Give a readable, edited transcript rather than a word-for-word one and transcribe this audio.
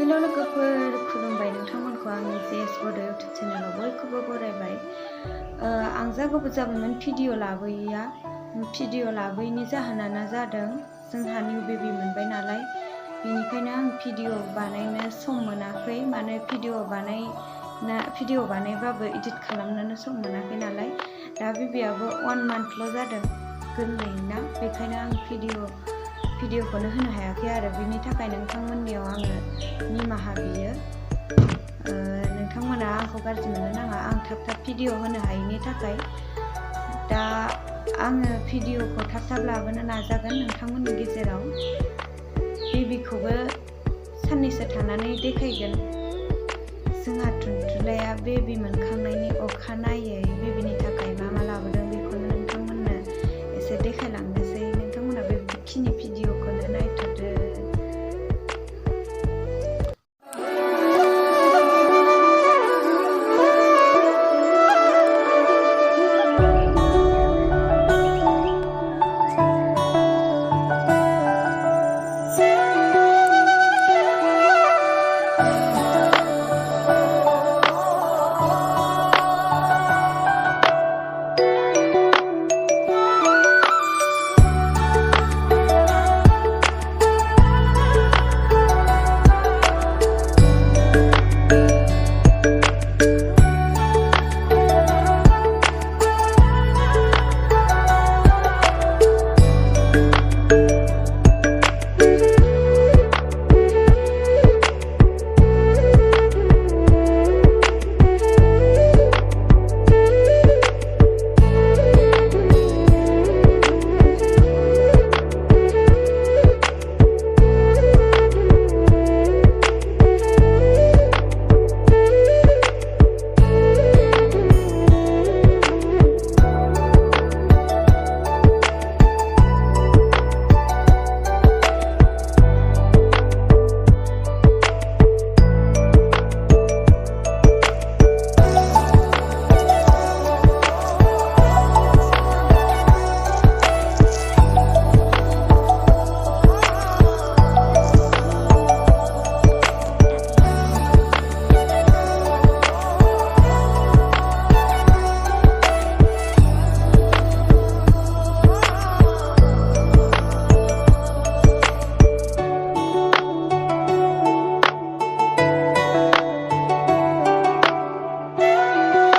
हेल' लोगोफोर, खुलुमबाय नोंथांमोनखौ आंनि gswrni इउटुब चेनेलाव बयखौबो बरायबाय। आं जा गोबाव जाबायमोन भिडिअ लाबोयैया। भिडिअ लाबोयैनि जाहोनानो जादों जोंहा निउ बेबि मोनबाय नालाय, बेनिखायनो आं भिडिअ बानायनो सम मोनाखै। माने भिडिअ बानायबाबो एडिट खालामनोनो सम मोनाखै नालाय। दा बेबियाबो 1 मान्थल' जादों गोरलैना, बेखायनो आं भिडिअखौनो होनो हायाखै आरो। बिनि थाखाय नोंथांमोननियाव आङो निमाहा बियो। नोंथांमोना आंखौ गाज्रि मोननो नाङा, आं थाब भिडिअ होनो हायैनि थाखाय। दा आङो भिडिअखौ थाब लाबोनो नाजागोन नोंथांमोननि गेजेराव। बेबिखौबो साननैसो थानानै देखायगोन। जोंहा थुनथुलाया बेबि मोनखांनायनि अखानायै बेबिनि थाखाय मा लाबोदों बेखौनो नोंथांमोननो एसे देखायलांनोसै। नोंथांमोना बेखिनि भिडिअ